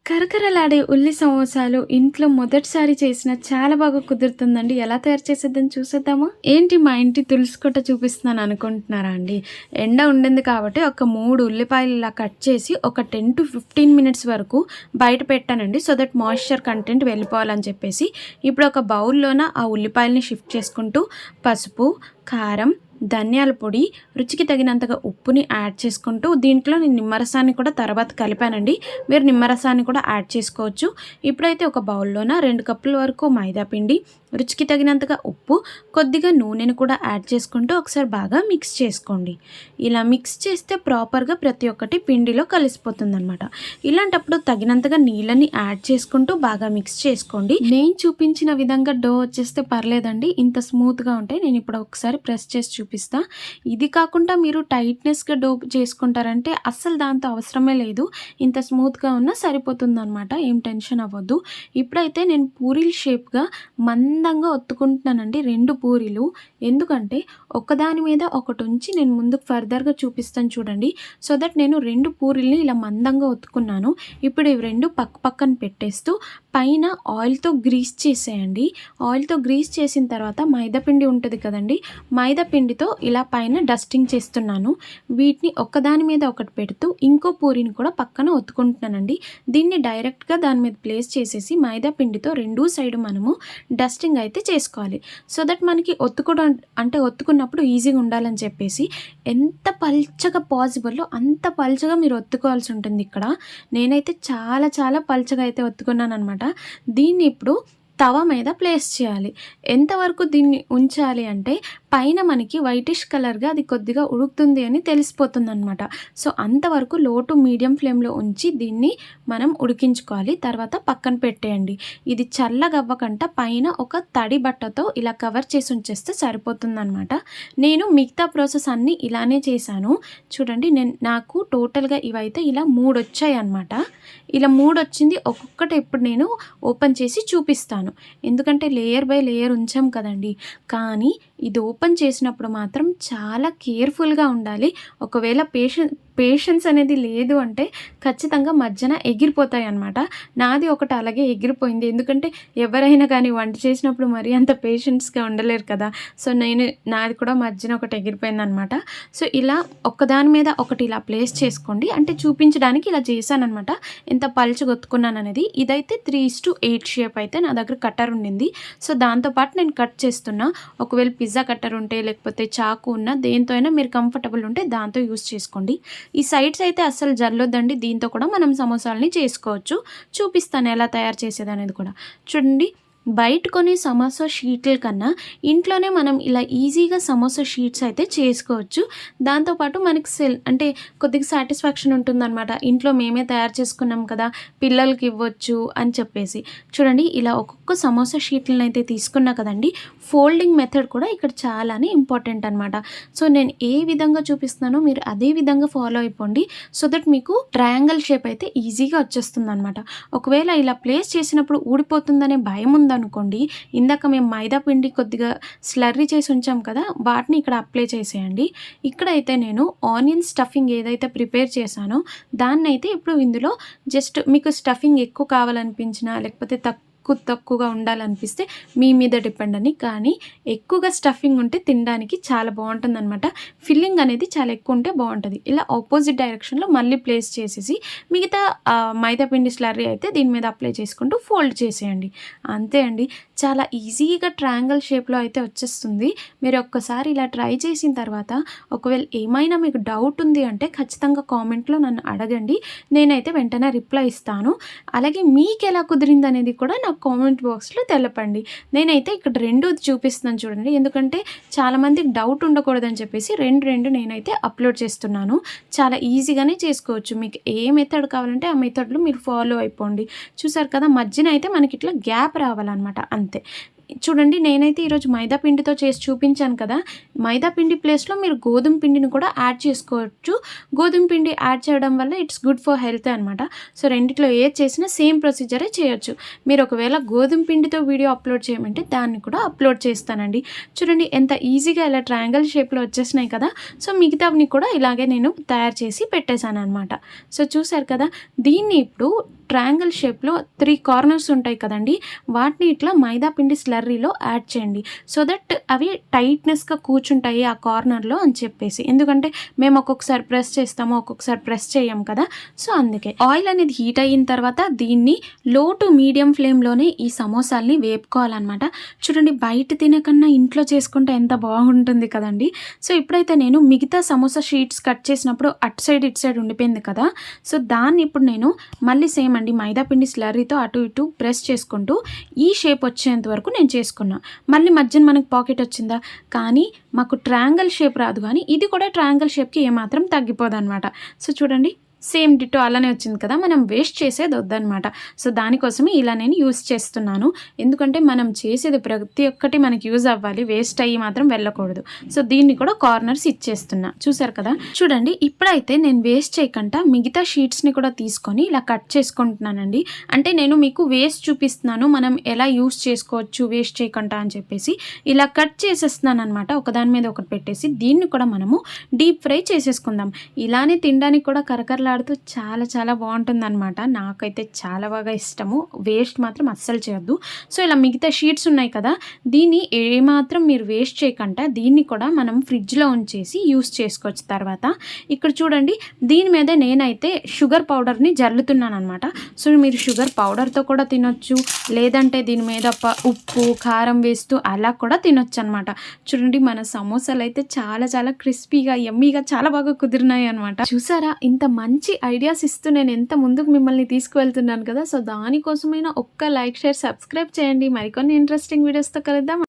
కరకరలాడే ఉల్లి సమోసాలు ఇంట్లో మొదటిసారి చేసిన చాలా బాగా కుదురుతుందండి. ఎలా తయారు చేసేద్దని చూసేద్దామా? ఏంటి మా ఇంటి తులసికోట చూపిస్తున్నాను అనుకుంటున్నారా అండి? ఎండ ఉండింది కాబట్టి ఒక 3 ఉల్లిపాయలు ఇలా కట్ చేసి ఒక 10-15 మినిట్స్ వరకు బయట పెట్టానండి. సో దట్ మాయిశ్చర్ కంటెంట్ వెళ్ళిపోవాలని చెప్పేసి. ఇప్పుడు ఒక బౌల్లోన ఆ ఉల్లిపాయలని షిఫ్ట్ చేసుకుంటూ పసుపు, కారం, ధనియాల పొడి, రుచికి తగినంతగా ఉప్పుని యాడ్ చేసుకుంటూ దీంట్లో నేను నిమ్మరసాన్ని కూడా తర్వాత కలిపానండి. మీరు నిమ్మరసాన్ని కూడా యాడ్ చేసుకోవచ్చు. ఇప్పుడైతే ఒక బౌల్లోన 2 కప్పుల వరకు మైదా పిండి, రుచికి తగినంతగా ఉప్పు, కొద్దిగా నూనెను కూడా యాడ్ చేసుకుంటూ ఒకసారి బాగా మిక్స్ చేసుకోండి. ఇలా మిక్స్ చేస్తే ప్రాపర్గా ప్రతి ఒక్కటి పిండిలో కలిసిపోతుందన్నమాట. ఇలాంటప్పుడు తగినంతగా నీళ్ళని యాడ్ చేసుకుంటూ బాగా మిక్స్ చేసుకోండి. నేను చూపించిన విధంగా డో వచ్చేస్తే పర్లేదండి, ఇంత స్మూత్గా ఉంటాయి. నేను ఇప్పుడు ఒకసారి ప్రెస్ చేసి చూపిస్తా. ఇది కాకుండా మీరు టైట్నెస్గా డో చేసుకుంటారంటే అస్సలు దాంతో అవసరమే లేదు. ఇంత స్మూత్గా ఉన్నా సరిపోతుందన్నమాట. ఏం టెన్షన్ అవ్వద్దు. ఇప్పుడైతే నేను పూరీల షేప్గా మందంగా ఒత్తుకుంటున్నానండి 2 పూరీలు. ఎందుకంటే ఒకదాని మీద ఒకటి ఉంచి నేను ముందుకు ఫర్దర్గా చూపిస్తాను చూడండి. సో దట్ నేను 2 పూరీల్ని ఇలా మందంగా ఒత్తుకున్నాను. ఇప్పుడు ఇవి 2 పక్క పక్కన పెట్టేస్తూ పైన ఆయిల్తో గ్రీస్ చేసేయండి. ఆయిల్తో గ్రీస్ చేసిన తర్వాత మైదాపిండి ఉంటుంది కదండి, మైదాపిండితో ఇలా పైన డస్టింగ్ చేస్తున్నాను. వీటిని ఒకదాని మీద ఒకటి పెడుతూ ఇంకో పూరిని కూడా పక్కన ఒత్తుకుంటున్నానండి. దీన్ని డైరెక్ట్గా దాని మీద ప్లేస్ చేసేసి మైదాపిండితో 2 సైడ్ మనము డస్టింగ్ అయితే చేసుకోవాలి. సో దట్ మనకి ఒత్తుకున్నప్పుడు ఈజీగా ఉండాలని చెప్పేసి ఎంత పల్చగా పాసిబుల్లో అంత పల్చగా మీరు ఒత్తుకోవాల్సి ఉంటుంది. ఇక్కడ నేనైతే చాలా చాలా పల్చగా అయితే ఒత్తుకున్నాను అనమాట. దీన్ని ఇప్పుడు తవ మీద ప్లేస్ చేయాలి. ఎంతవరకు దీన్ని ఉంచాలి అంటే పైన మనకి వైటిష్ కలర్గా అది కొద్దిగా ఉడుకుతుంది అని తెలిసిపోతుందన్నమాట. సో అంతవరకు లో టు మీడియం ఫ్లేమ్లో ఉంచి దీన్ని మనం ఉడికించుకోవాలి. తర్వాత పక్కన పెట్టేయండి. ఇది చల్లగవ్వకంట పైన ఒక తడి బట్టతో ఇలా కవర్ చేసి ఉంచేస్తే సరిపోతుందన్నమాట. నేను మిగతా ప్రాసెస్ అన్నీ ఇలానే చేశాను. చూడండి, నాకు టోటల్గా ఇవైతే ఇలా 3 వచ్చాయి అన్నమాట. ఇలా 3 వచ్చింది. ఒక్కొక్కటి ఇప్పుడు నేను ఓపెన్ చేసి చూపిస్తాను. ఎందుకంటే లేయర్ బై లేయర్ ఉంచాం కదండి. కానీ ఇది ఓపెన్ చేసినప్పుడు మాత్రం చాలా కేర్ఫుల్గా ఉండాలి. ఒకవేళ పేషెన్స్ అనేది లేదు అంటే ఖచ్చితంగా మధ్యన ఎగిరిపోతాయి అన్నమాట. నాది ఒకటి అలాగే ఎగిరిపోయింది. ఎందుకంటే ఎవరైనా కానీ వంట చేసినప్పుడు మరీ అంత పేషెన్స్గా ఉండలేరు కదా. సో నాది కూడా మధ్యన ఒకటి ఎగిరిపోయిందనమాట. సో ఇలా ఒకదాని మీద ఒకటి ఇలా ప్లేస్ చేసుకోండి. అంటే చూపించడానికి ఇలా చేశానమాట, ఎంత పలుచగొత్తుకున్నాను అనేది. ఇదైతే 3:8 షేప్ అయితే నా దగ్గర కట్టర్ ఉండింది. సో దాంతోపాటు నేను కట్ చేస్తున్నా. ఒకవేళ పిజ్జా కట్టర్ ఉంటే లేకపోతే చాకు ఉన్న దేంతో అయినా మీరు కంఫర్టబుల్ ఉంటే దాంతో యూస్ చేసుకోండి. ఈ సైడ్స్ అయితే అస్సలు జల్లొద్దండి. దీంతో కూడా మనం సమోసాలని చేసుకోవచ్చు. చూపిస్తాను ఎలా తయారు చేసేది అనేది కూడా. చూడండి, బయట కొనే సమోసా షీట్ల కన్నా ఇంట్లోనే మనం ఇలా ఈజీగా సమోసా షీట్స్ అయితే చేసుకోవచ్చు. దాంతోపాటు మనకి అంటే కొద్దిగా సాటిస్ఫాక్షన్ ఉంటుందన్నమాట. ఇంట్లో మేమే తయారు చేసుకున్నాం కదా, పిల్లలకి ఇవ్వచ్చు అని చెప్పేసి. చూడండి, ఇలా ఒక్కొక్క సమోసా షీట్లను అయితే తీసుకున్నా కదండి. ఫోల్డింగ్ మెథడ్ కూడా ఇక్కడ చాలానే ఇంపార్టెంట్ అనమాట. సో నేను ఏ విధంగా చూపిస్తున్నానో మీరు అదే విధంగా ఫాలో అయిపోండి. సో దట్ మీకు ట్రయాంగిల్ షేప్ అయితే ఈజీగా వచ్చేస్తుంది అనమాట. ఒకవేళ ఇలా ప్లేస్ చేసినప్పుడు ఊడిపోతుందనే భయం ఉందనుకోండి, ఇందాక మేము మైదా పిండి కొద్దిగా స్లర్రీ చేసి ఉంచాం కదా, వాటిని ఇక్కడ అప్లై చేసేయండి. ఇక్కడైతే నేను ఆనియన్ స్టఫింగ్ ఏదైతే ప్రిపేర్ చేశానో దాన్ని అయితే ఇప్పుడు ఇందులో జస్ట్ మీకు స్టఫింగ్ ఎక్కువ కావాలనిపించినా లేకపోతే తక్కువగా ఉండాలనిపిస్తే మీ మీద డిపెండ్ అని. కానీ ఎక్కువగా స్టఫింగ్ ఉంటే తినడానికి చాలా బాగుంటుందన్నమాట. ఫిల్లింగ్ అనేది చాలా ఎక్కువ ఉంటే బాగుంటుంది. ఇలా ఆపోజిట్ డైరెక్షన్లో మళ్ళీ ప్లేస్ చేసేసి మిగతా మైదా పిండి స్లర్రీ అయితే దీని మీద అప్లై చేసుకుంటూ ఫోల్డ్ చేసేయండి. అంతే అండి, చాలా ఈజీగా ట్రయాంగిల్ షేప్లో అయితే వచ్చేస్తుంది. మీరు ఒక్కసారి ఇలా ట్రై చేసిన తర్వాత ఒకవేళ ఏమైనా మీకు డౌట్ ఉంది అంటే ఖచ్చితంగా కామెంట్లో నన్ను అడగండి. నేనైతే వెంటనే రిప్లై ఇస్తాను. అలాగే మీకు ఎలా కుదిరింది అనేది కూడా నాకు కామెంట్ బాక్స్లో తెలపండి. నేనైతే ఇక్కడ 2 చూపిస్తున్నాను చూడండి. ఎందుకంటే చాలామందికి డౌట్ ఉండకూడదని చెప్పేసి 2 నేనైతే అప్లోడ్ చేస్తున్నాను. చాలా ఈజీగానే చేసుకోవచ్చు. మీకు ఏ మెథడ్ కావాలంటే ఆ మెథడ్లో మీరు ఫాలో అయిపోండి. చూసారు కదా, మధ్యన అయితే మనకి ఇట్లా గ్యాప్ రావాలన్నమాట. అంతే. చూడండి నేనైతే ఈరోజు మైదా పిండితో చేసి చూపించాను కదా, మైదా పిండి ప్లేస్లో మీరు గోధుమ పిండిని కూడా యాడ్ చేసుకోవచ్చు. గోధుమ పిండి యాడ్ చేయడం వల్ల ఇట్స్ గుడ్ ఫర్ హెల్త్ అనమాట. సో రెండిట్లో ఏది చేసినా సేమ్ ప్రొసీజరే చేయొచ్చు. మీరు ఒకవేళ గోధుమ పిండితో వీడియో అప్లోడ్ చేయమంటే దాన్ని కూడా అప్లోడ్ చేస్తానండి. చూడండి ఎంత ఈజీగా ఇలా ట్రయాంగిల్ షేప్లో వచ్చేసినాయి కదా. సో మిగతావి కూడా ఇలాగే నేను తయారు చేసి పెట్టేశాను అనమాట. సో చూసారు కదా, దీన్ని ఇప్పుడు ట్రయాంగిల్ షేప్లో 3 కార్నర్స్ ఉంటాయి కదండి, వాటిని ఇట్లా మైదా పిండి స్లర్రీలో యాడ్ చేయండి. సో దట్ అవి టైట్నెస్గా కూర్చుంటాయి ఆ కార్నర్లో అని చెప్పేసి. ఎందుకంటే మేము ఒక్కొక్కసారి ప్రెస్ చేస్తాము, ఒక్కొక్కసారి ప్రెస్ చేయం కదా. సో అందుకే ఆయిల్ అనేది హీట్ అయిన తర్వాత దీన్ని లో టు మీడియం ఫ్లేమ్లోనే ఈ సమోసాల్ని వేపుకోవాలన్నమాట. చూడండి బయట తినకన్నా ఇంట్లో చేసుకుంటే ఎంత బాగుంటుంది కదండి. సో ఇప్పుడైతే నేను మిగతా సమోసా షీట్స్ కట్ చేసినప్పుడు అటు సైడ్ ఇటు సైడ్ ఉండిపోయింది కదా. సో దాన్ని ఇప్పుడు నేను మళ్ళీ సేమ్ అండి మైదా పిండి స్లర్రీతో అటు ఇటు ప్రెస్ చేసుకుంటూ ఈ షేప్ వచ్చేంత వరకు నేను చేసుకున్నా. మళ్ళీ మధ్యన మనకు పాకెట్ వచ్చిందా, కానీ మాకు ట్రయాంగిల్ షేప్ రాదు. కానీ ఇది కూడా ట్రయాంగిల్ షేప్కి ఏమాత్రం తగ్గిపోదు అనమాట. సో చూడండి సేమ్ డిటో అలానే వచ్చింది కదా, మనం వేస్ట్ చేసేది వద్దనమాట. సో దానికోసమే ఇలా నేను యూస్ చేస్తున్నాను. ఎందుకంటే మనం చేసేది ప్రతి ఒక్కటి మనకి యూజ్ అవ్వాలి, వేస్ట్ అయ్యి మాత్రం వెళ్ళకూడదు. సో దీన్ని కూడా కార్నర్స్ ఇచ్చేస్తున్నా. చూసారు కదా, చూడండి ఇప్పుడైతే నేను వేస్ట్ చేయకుండా మిగతా షీట్స్ని కూడా తీసుకొని ఇలా కట్ చేసుకుంటున్నానండి. అంటే నేను మీకు వేస్ట్ చూపిస్తున్నాను, మనం ఎలా యూస్ చేసుకోవచ్చు వేస్ట్ చేయకుండా అని చెప్పేసి ఇలా కట్ చేసేస్తున్నాను అనమాట. ఒకదాని మీద ఒకటి పెట్టేసి దీన్ని కూడా మనము డీప్ ఫ్రై చేసేసుకుందాం. ఇలానే తినడానికి కూడా కరకరలా చాలా చాలా బాగుంటుంది అనమాట. నాకైతే చాలా బాగా ఇష్టము. వేస్ట్ మాత్రం అస్సలు చేయొద్దు. సో ఇలా మిగతా షీట్స్ ఉన్నాయి కదా, దీన్ని ఏమాత్రం మీరు వేస్ట్ చేయకుండా దీన్ని కూడా మనం ఫ్రిడ్జ్లో ఉంచేసి యూస్ చేసుకోవచ్చు తర్వాత. ఇక్కడ చూడండి దీని మీద నేనైతే షుగర్ పౌడర్ని జల్లుతున్నాను అనమాట. సో మీరు షుగర్ పౌడర్తో కూడా తినొచ్చు, లేదంటే దీని మీద ఉప్పు కారం వేస్తూ అలా కూడా తినొచ్చు అనమాట. చూడండి మన సమోసాలు అయితే చాలా చాలా క్రిస్పీగా యమ్మీగా చాలా బాగా కుదిరినాయి అనమాట. చూసారా, ఇంత మంచి ఐడియాస్ ఇస్తూ నేను ఎంత ముందుకు మిమ్మల్ని తీసుకువెళ్తున్నాను కదా. సో దానికోసమైనా ఒక్క లైక్ షేర్ సబ్స్క్రైబ్ చేయండి. మరికొన్ని ఇంట్రెస్టింగ్ వీడియోస్తో కలుద్దాం.